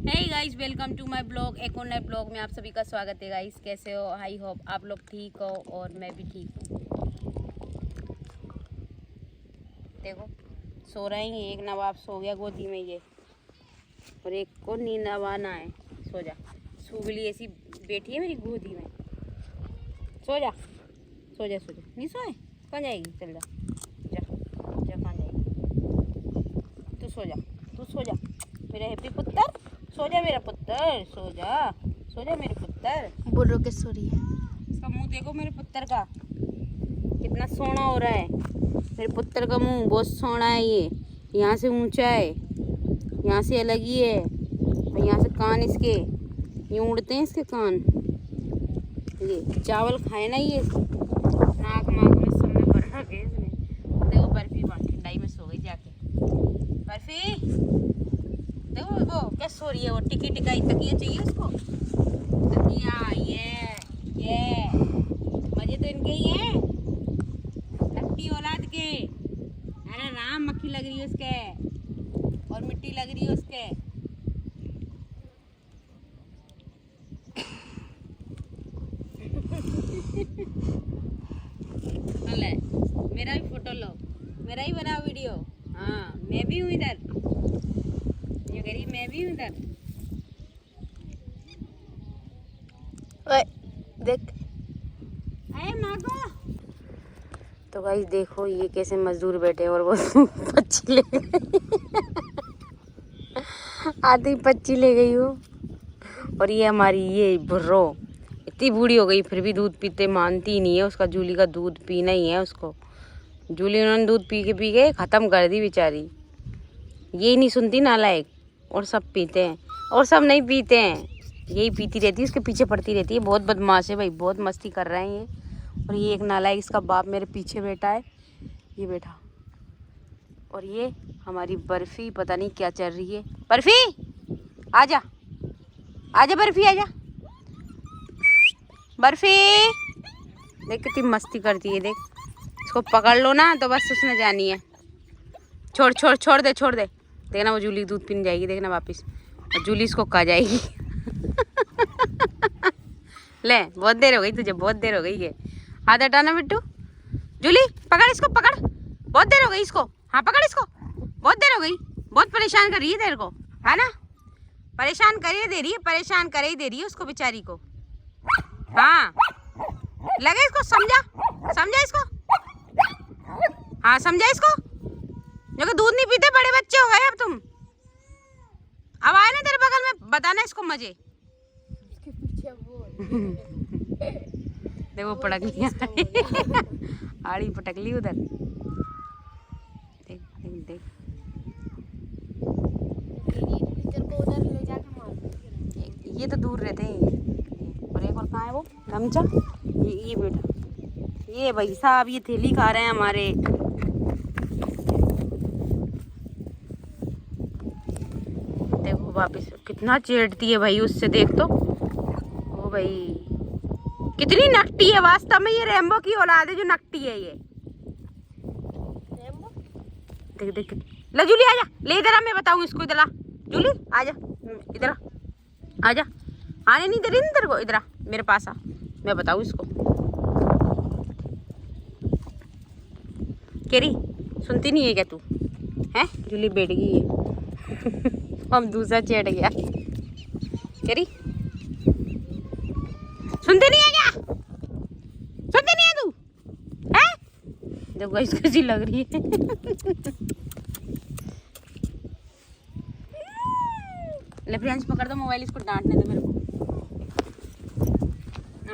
Hey guys, welcome to my blog. एक और नए ब्लॉग में आप सभी का स्वागत है। गाइस कैसे हो? आई होप आप लोग ठीक हो और मैं भी ठीक हूँ। देखो सो रहे हैं। एक नवाब सो गया गोदी में ये, और एक को नींद आवाना है। सो जा, सुगली ऐसी बैठी है मेरी गोदी में। सो जा सो जा सो जा। नहीं सोए कहाँ जाएगी? चल जा जा जा, कहाँ जाएगी? तू सो जा, तू सो जा मेरा हैप्पी पुत्र। सो जा मेरा पुत्र, सो जा मेरे पुत्र। बोलो के सो रही है। इसका मुंह देखो मेरे पुत्र का, कितना सोना हो रहा है। मेरे पुत्र का मुंह बहुत सोना है। ये यहाँ से ऊंचा है, यहाँ से अलग ही है, और यहाँ से कान इसके ये उड़ते हैं। इसके कान ये चावल खाए ना, ये नाक माक में सब में भर रखे इसने। देखो बर्फी वहाँ ठंडाई में सो गई जाके। बर्फी देखो वो क्या सो रही है। वो टिकी टिकाई तकिया चाहिए उसको, तकिया। ये मजे तो इनके ही हैं, नकटी औलाद के। अरे राम, मक्खी लग रही है उसके और मिट्टी लग रही है उसके। ले मेरा भी फोटो लो, मेरा ही बनाओ वीडियो। हाँ मैं भी हूँ इधर, ये गरीब मैं भी हूँ इधर। देख अरे मागो। तो गाइस देखो ये कैसे मजदूर बैठे और वो पच्ची ले गई। आधी पच्ची ले गई वो। और ये हमारी ये बुर्रो इतनी बूढ़ी हो गई फिर भी दूध पीते मानती ही नहीं है। उसका जूली का दूध पीना ही है उसको। जूली उन्होंने दूध पी के ख़त्म कर दी बेचारी। ये नहीं सुनती नालायक। और सब पीते हैं और सब नहीं पीते हैं, यही पीती रहती है, उसके पीछे पड़ती रहती है। बहुत बदमाश है भाई, बहुत मस्ती कर रहे हैं ये। और ये एक नालायक इसका बाप मेरे पीछे बैठा है, ये बैठा। और ये हमारी बर्फी पता नहीं क्या चल रही है। बर्फी आजा, आजा बर्फी आजा। बर्फी देख कितनी मस्ती करती है। देख इसको पकड़ लो ना तो बस उसने जानी है। छोड़ छोड़ छोड़ दे, छोड़ दे। देखना वो जूली दूध पीने जाएगी, देखना वापस। और जूली इसको खा जाएगी। ले बहुत देर हो गई तुझे, बहुत देर हो गई है। हाथ हटाना बिट्टू। जूली पकड़ इसको, पकड़। बहुत देर हो गई इसको। हाँ पकड़ इसको, बहुत देर हो गई। बहुत परेशान कर रही है तेरे को, है ना? परेशान करे दे रही है, परेशान करे ही दे रही है उसको बेचारी को। हाँ लगे इसको, समझा समझा इसको। हाँ समझा इसको, जो दूध नहीं पीते बड़े बच्चे हो गए अब तुम। अब आए ना तेरे बगल में, बताना इसको मजे। उसके पीछे वो देखो पटक लिया। आड़ी पटक ली उधर। देख देख देख, को उधर ले जाके मार। ये तो दूर रहते हैं। और एक और कहाँ है वो गमछा? ये बेटा, ये भाई साहब ये थैली खा रहे हैं हमारे। देखो वापस कितना चेड़ती है भाई उससे, देख तो। ओ भाई कितनी नकटी है वास्तव में। ये रेम्बो की औलाद है जो नकटी है ये। देख देख, ले जूली आजा, ले इधर आ, मैं बताऊं इसको। इधर आ जूली, आजा इधर आ, आजा। आने नहीं दे रही तेरे को, इधर आ मेरे पास आ, मैं बताऊं इसको। केरी सुनती नहीं है क्या तू? हैं जूली बैठ गई है। हम दूसरा चढ़ गया। केरी सुनती नहीं है क्या? सुनती नहीं है तू? हैं देखो इसको कैसी लग रही है। ले फ्रेंड्स पकड़ दो मोबाइल, इसको डांटने दो मेरे को।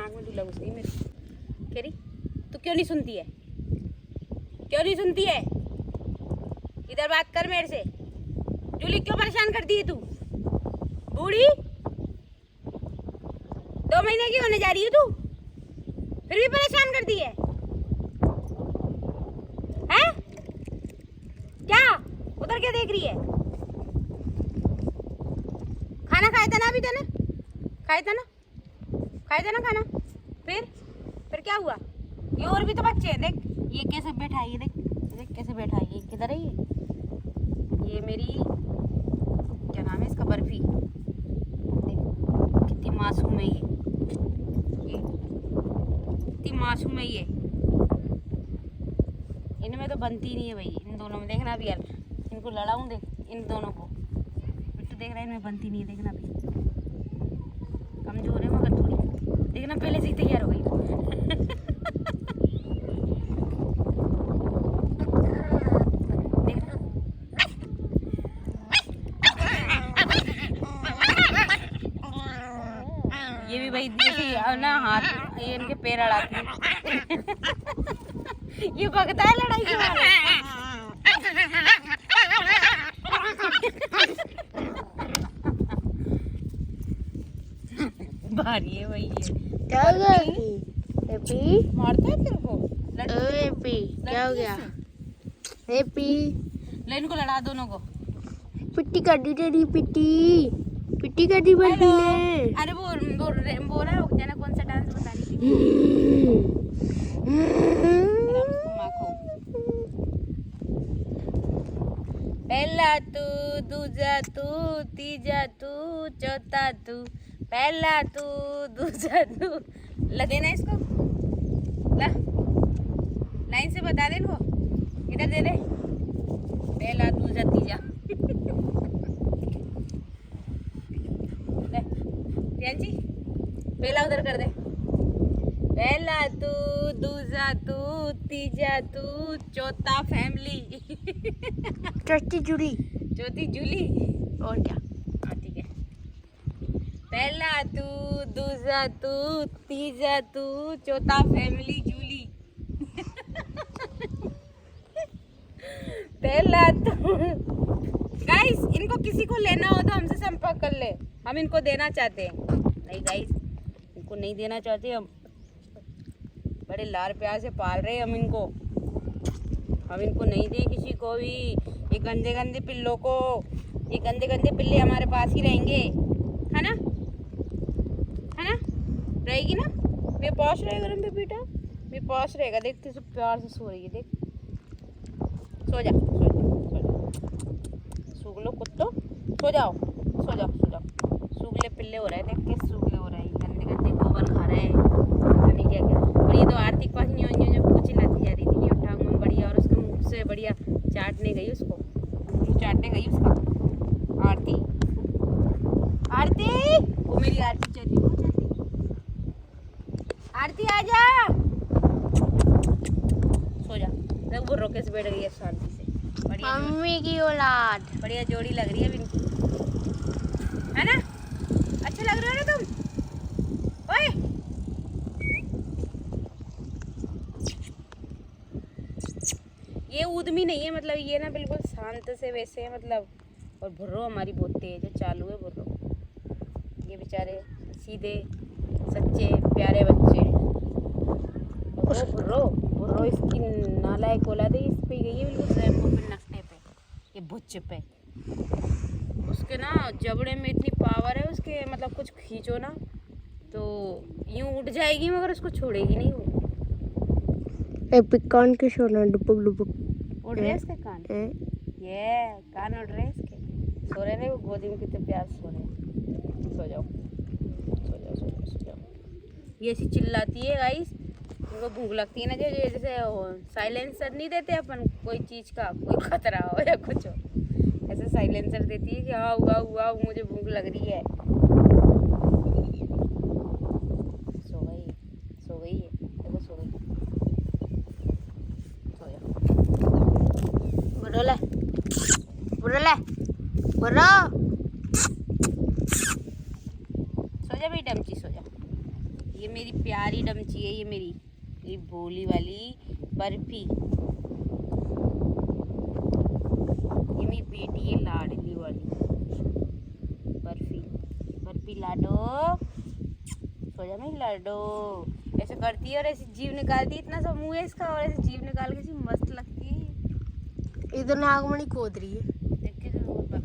आँख में धूला घुस गई मेरे। केरी तू क्यों नहीं सुनती है? क्यों नहीं सुनती है? इधर बात कर मेरे से। जूली क्यों परेशान करती है तू? बूढ़ी 2 महीने की होने जा रही है तू, फिर भी परेशान करती है? हैं? क्या उधर क्या देख रही है? खाना खाया था ना अभी? देना खाया था ना, खाया था ना खाना। फिर क्या हुआ? ये और भी तो बच्चे हैं। देख ये कैसे बैठा है, ये देख देख कैसे बैठा है। ये किधर है? ये मेरी क्या नाम है इसका? बर्फी। मासूम है ये इतनी मासूम है ये। इनमें तो बनती नहीं है भाई, इन दोनों में देखना भी यार, इनको लड़ाऊं देख इन दोनों को। बिट्टू देख रहा है इनमें बनती नहीं है, देखना भी कमजोर है मगर थोड़ी, देखना पहले से ही तैयार हो गई। ये भी भाई देखिए ना, हाथ ये इनके पैर अड़ाती है। ये भगता है लड़ाई के मारे। भारी है भाई ये। क्या हो गया हैप्पी? मारता है तेरे को? हैप्पी क्या हो गया हैप्पी? ले इनको लड़ा दोनों को। पिट्टी कर दी तेरी, पिट्टी कर दी बल्टी ने। अरे वो रहा है जाना, कौन सा डांस बता रही थी? पहला तू, दूजा तू, तीजा तू, चौथा तू, पहला तू, दूजा तू। लगे ना इसको, ला लाइन से बता दे इनको, इधर दे दे, पहला दूजा तीजा। प्रियांशी पहला उधर कर दे, पहला तू, दूजा तू, तीजा तू, चौथा फैमिली। चौथी जुड़ी चौथी जूली। और क्या? हाँ ठीक है, पहला तू, दूजा तू, तीजा तू, चौथा फैमिली जूली। पहला तू। गाइस इनको किसी को लेना हो तो हमसे संपर्क कर ले, हम इनको देना चाहते हैं। नहीं गाइस इनको नहीं देना चाहते हम, बड़े लाड़ प्यार से पाल रहे हैं हम इनको नहीं दें किसी को भी। ये गंदे गंदे पिल्लों को, ये गंदे गंदे पिल्ले हमारे पास ही रहेंगे, है ना, है ना, रहेगी ना। मेरे पास रहेगा ना बेटा, मेरे पास रहेगा। देखते सब प्यार से सो रही है, देख सो जा, सूग लो कुत्तो, सो जाओ। सूगले पिल्ले हो रहे हैं, देख के सूगले हो रहे हैं, गंदे गंदे गोबर खा रहे हैं, पता नहीं क्या क्या। और ये तो आरती के पास न्यो कुछ लाती जा रही थी, न्यो टांग में बढ़िया, और उसके मुँह से बढ़िया चाटने गई, उसको मुँह चाटने गई उसका। आरती वो मेरी आरती चली, आरती आ जा, सो जा। देख वो रोके से बैठ गई है शांति से, बढ़िया मम्मी की औलाद, बढ़िया जोड़ी लग रही है अब इनकी, है ना। अच्छे लग रहे हो ना तुम। ओए ये उद्यमी नहीं है, मतलब ये ना बिल्कुल शांत से वैसे है मतलब। और भुर्रो हमारी बहुत तेज है, चालू है भुर्रो। ये बेचारे सीधे सच्चे प्यारे बच्चे हैं। भुर्रो इसकी नालायक औलाद है, इस पे गई है बिल्कुल रैम्बो पे, नकटे पे, ये बुच्चे पे। उसके ना जबड़े में इतनी पावर है उसके, मतलब कुछ खींचो ना तो यूं उठ जाएगी, मगर उसको छोड़ेगी नहीं वो। कान के सोना डुबक उड़ रहे इसके कान, ये कान उड़ रहे इसके, सो रहे वो गोदी में, कितने प्यार सो रहे। सो जाओ। ये ऐसी चिल्लाती है गाइस, उनको भूख लगती है ना, जैसे साइलेंसर नहीं देते अपन कोई चीज़ का, कोई खतरा हो या कुछ हो, ऐसे साइलेंसर देती है कि हाँ हुआ मुझे भूख लग रही है। सो गई है, देखो सो गई। सो जा, बोलो सो जा भाई डमची, सो जा। ये मेरी प्यारी डमची है, ये मेरी भोली वाली बर्फी, ये मेरी बेटी है लाडली वाली बर्फी लाडो। सो जा मेरी लाडो। ऐसे करती है और ऐसी जीव निकालती है, इतना सा मुंह है इसका, और ऐसे जीव निकाल के ऐसी मस्त लगती है। इधर नागमणि खोद रही है, देख के तो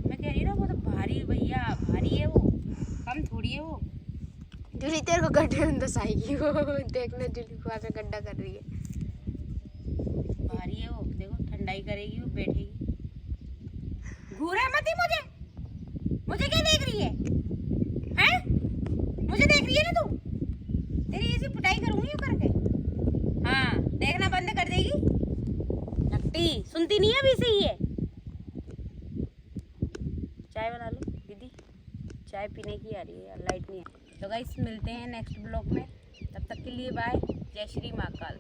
मैं कह रही ना, वो तो भारी भैया, भारी है वो, कम थोड़ी है वो। जूली तेरे को गड्ढे में दसाएगी वो, देखना जूली को आकर गड्ढा कर रही है। भारी है वो, देखो ठंडाई करेगी, वो बैठेगी। घूरा मत ही मुझे क्या देख रही है, हैं? मुझे देख रही है ना। देगी नकटी, सुनती नहीं है अभी से ही है। चाय बना लो दीदी, चाय पीने की आ रही है, लाइट नहीं है। तो गाइस मिलते हैं नेक्स्ट ब्लॉग में, तब तक के लिए बाय, जय श्री महाकाल।